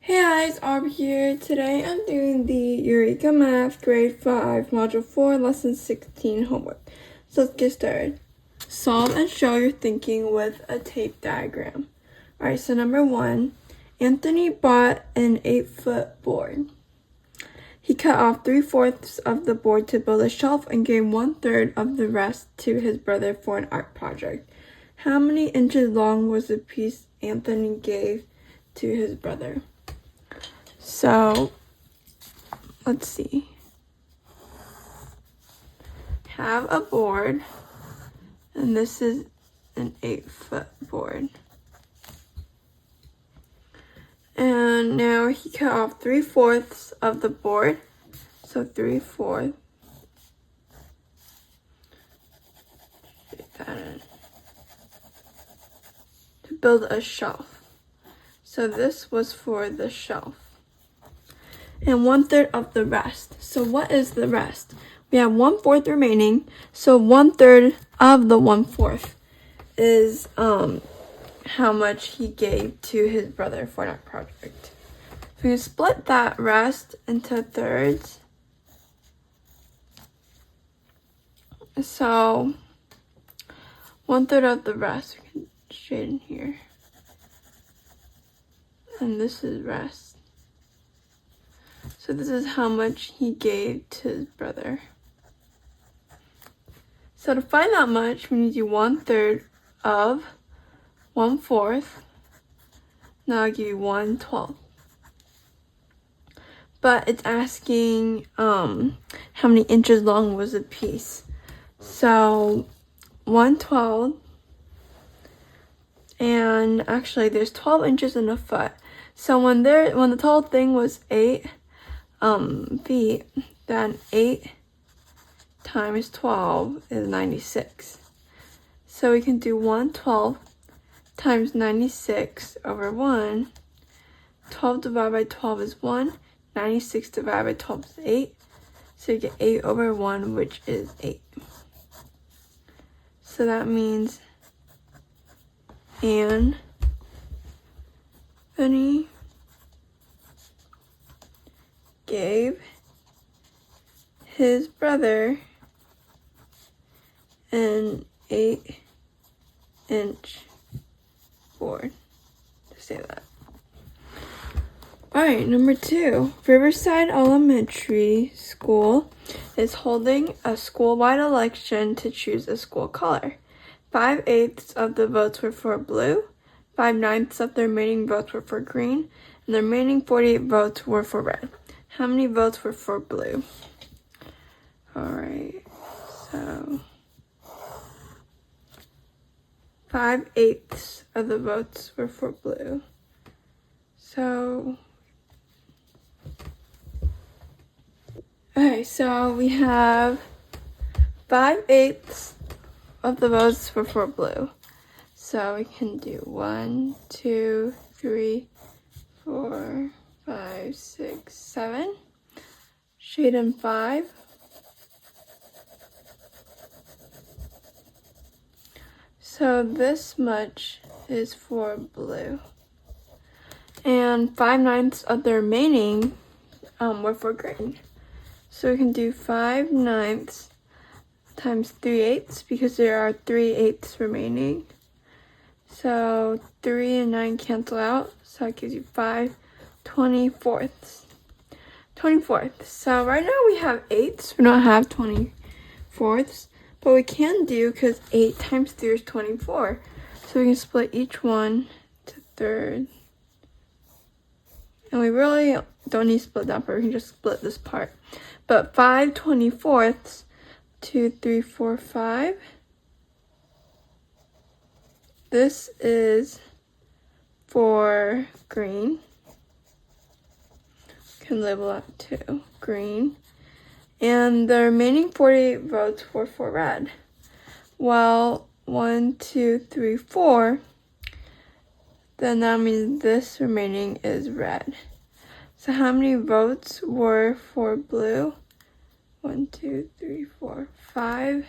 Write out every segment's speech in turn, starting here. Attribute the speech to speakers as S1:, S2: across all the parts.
S1: Hey guys, Aubrey here. Today I'm doing the Eureka Math Grade 5 Module 4 Lesson 16 homework. So let's get started. Solve and show your thinking with a tape diagram. Alright, so number 1, Anthony bought an 8-foot board. He cut off 3/4 of the board to build a shelf and gave 1/3 of the rest to his brother for an art project. How many inches long was the piece Anthony gave to his brother? So, let's see. Have a board, and this is an 8-foot board. And now he cut off 3/4 of the board, so 3/4. Fit that in. To build a shelf. So this was for the shelf. And 1/3 of the rest. So what is the rest? We have 1/4 remaining, so 1/3 of the 1/4 is how much he gave to his brother for that project. So we can split that rest into thirds. So 1/3 of the rest, we can shade in here. And this is rest. So this is how much he gave to his brother. So to find that much, we need to do 1/3 of 1/4. Now I'll give you 1/12. But it's asking how many inches long was the piece. So 1/12. And actually there's 12 inches in a foot. So when the total thing was 8 feet, then 8 times 12 is 96. So we can do 1/12 times 96 over 1. 12 divided by 12 is 1. 96 divided by 12 is 8. So you get 8 over 1, which is 8. So that means Anthony gave his brother an 8-inch board. To say that. Alright, number 2. Riverside Elementary School is holding a school-wide election to choose a school color. 5/8 of the votes were for blue, 5/9 of the remaining votes were for green, and the remaining 48 votes were for red. How many votes were for blue? Alright, so 5/8 of the votes were for blue. So, okay, so we have 5/8 of the votes were for blue. So we can do 1, 2, 3, 4, 5, 6, 7. Shade in 5. So this much is for blue. And 5/9 of the remaining were for green. So we can do 5/9 times 3/8 because there are 3/8 remaining. So 3 and 9 cancel out. So that gives you 5/24. 24th. So right now we have 8s. We don't have 24ths. But we can do, because 8 times 3 is 24. So we can split each one to thirds. And we really don't need to split that part. We can just split this part. But 5/24. 2, 3, 4, 5. This is for green. Can label that too, green. And the remaining 48 votes were for red. Well, 1, 2, 3, 4. Then that means this remaining is red. So how many votes were for blue? 1, 2, 3, 4, 5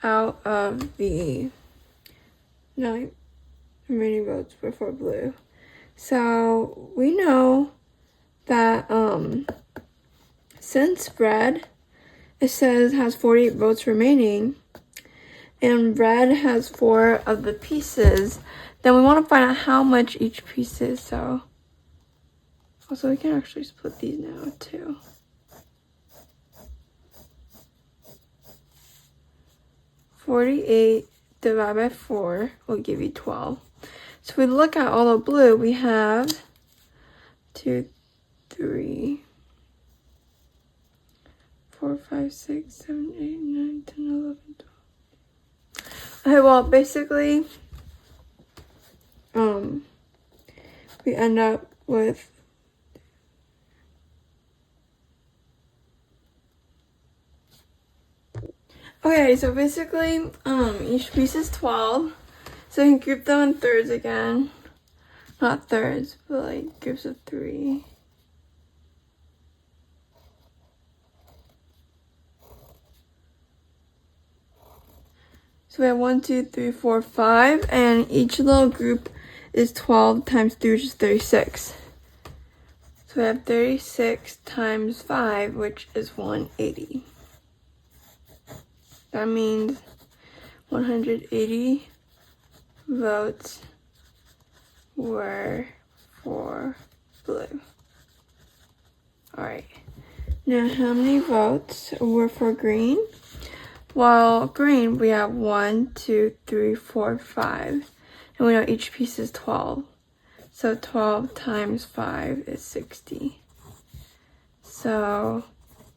S1: out of the 9 remaining votes were for blue. So we know that since red, it says has 48 votes remaining, and red has 4 of the pieces, then we want to find out how much each piece is. So also we can actually split these now too. $48 divided by 4 will give you 12. So if we look at all the blue, we have 2, 3, 4, 5, 6, 7, 8, 9, 10, 11, 12. Okay, well, basically, we end up with okay, so basically, each piece is 12. So you can group them in thirds again. Not thirds, but like groups of 3. So we have 1, 2, 3, 4, 5, and each little group is 12 times 3, which is 36. So we have 36 times 5, which is 180. That means 180 votes were for blue. Alright, now how many votes were for green? Well, green, we have 1, 2, 3, 4, 5. And we know each piece is 12. So 12 times 5 is 60. So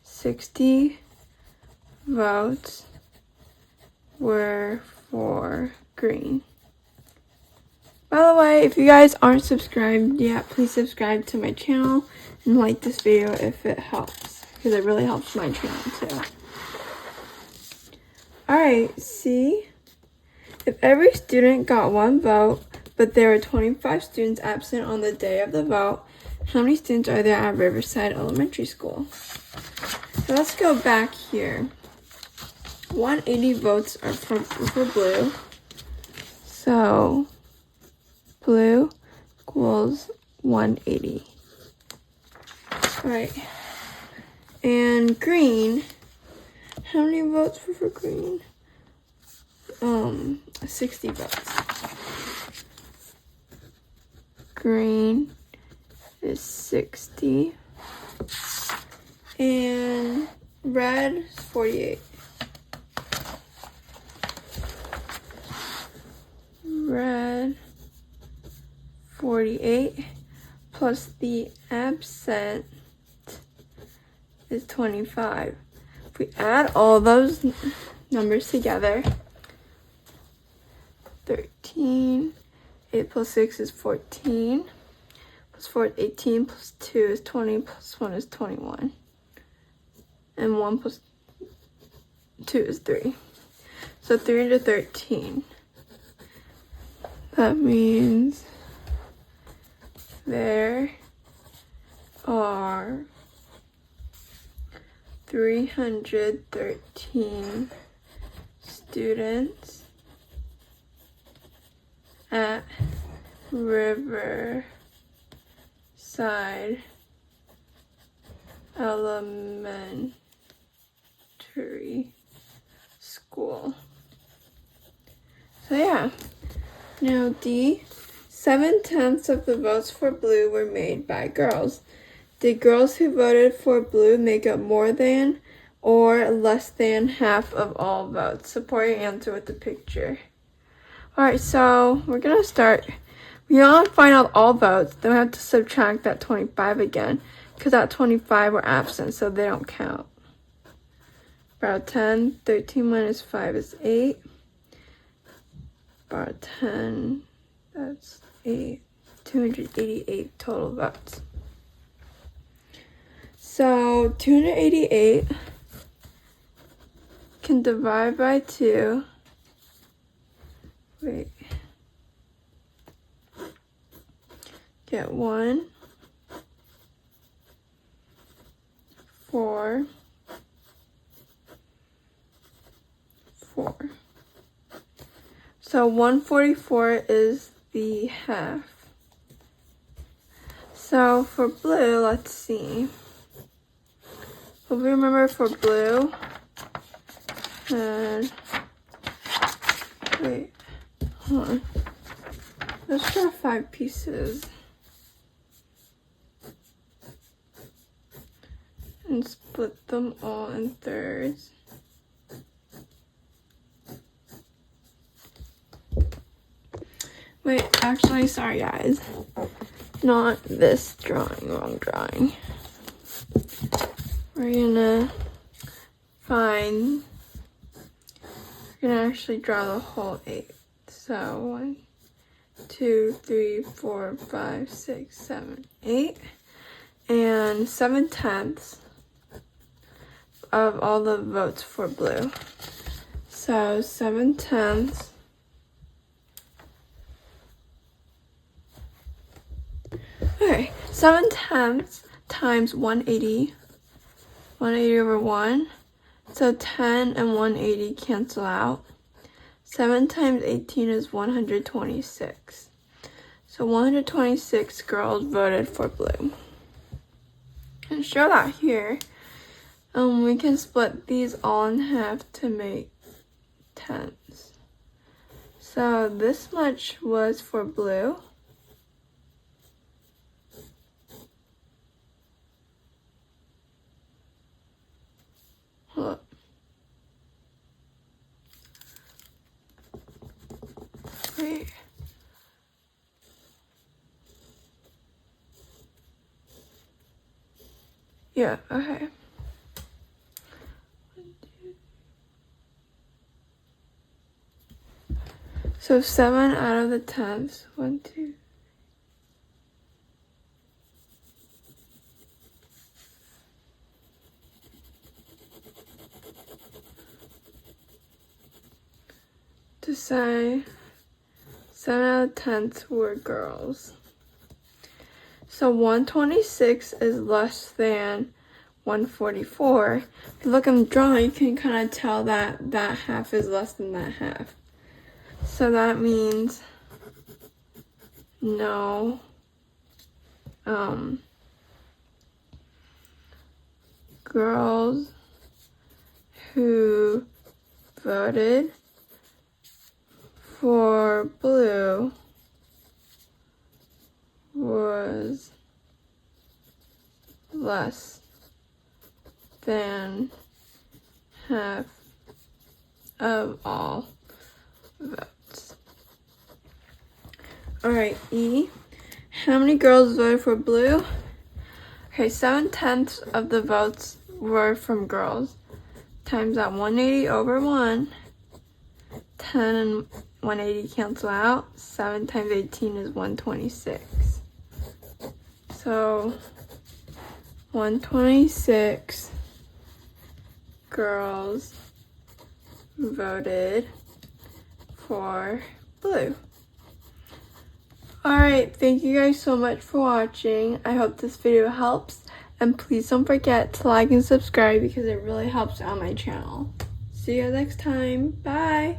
S1: 60 votes were for green. By the way, if you guys aren't subscribed yet, please subscribe to my channel and like this video if it helps, because it really helps my channel too. Alright, see? If every student got 1 vote, but there were 25 students absent on the day of the vote, how many students are there at Riverside Elementary School? So let's go back here. 180 votes are for blue. So blue equals 180. Alright. And green, how many votes were for green? 60 votes. Green is 60. And red is 48. Red 48 plus the absent is 25. If we add all those numbers together, 13, 8 plus 6 is 14, plus 4 is 18, plus 2 is 20, plus 1 is 21, and 1 plus 2 is 3. So 313. That means there are 313 students at Riverside Elementary School. So yeah. Now D, 7/10 of the votes for blue were made by girls. Did girls who voted for blue make up more than or less than half of all votes? Support your answer with the picture. Alright, so we're going to start. We want to find out all votes. Then we have to subtract that 25 again, because that 25 were absent, so they don't count. About 10, 13 minus 5 is 8. About 10, that's 8. 288 total votes. So 288 can divide by 2. Wait. Get 1, 4, 4. So 144 is the half. So for blue, let's see. Hope you remember for blue. And wait, hold on. Let's draw 5 pieces. And split them all in thirds. Wait, actually, sorry guys. Not this drawing, wrong drawing. We're gonna actually draw the whole 8. So 1, 2, 3, 4, 5, 6, 7, 8. And 7/10 of all the votes for blue. So 7/10. Okay, 7/10 times 180. 180 over 1. So 10 and 180 cancel out. 7 times 18 is 126. So 126 girls voted for blue. And show that here. We can split these all in half to make tenths. So this much was for blue. Hold up. Wait. Yeah, okay. So 7 out of the tenths. 1, 2. To say 7 out of tenths were girls. So 126 is less than 144. If you look at the drawing, you can kind of tell that that half is less than that half. So that means no girls who voted for blue was less than half of all votes. Alright, E. How many girls voted for blue? Okay, 7/10 of the votes were from girls. Times that 180 over 1. 10 and 180 cancel out. 7 times 18 is 126. So 126 girls voted for blue. Alright, thank you guys so much for watching. I hope this video helps. And please don't forget to like and subscribe because it really helps out my channel. See you next time. Bye!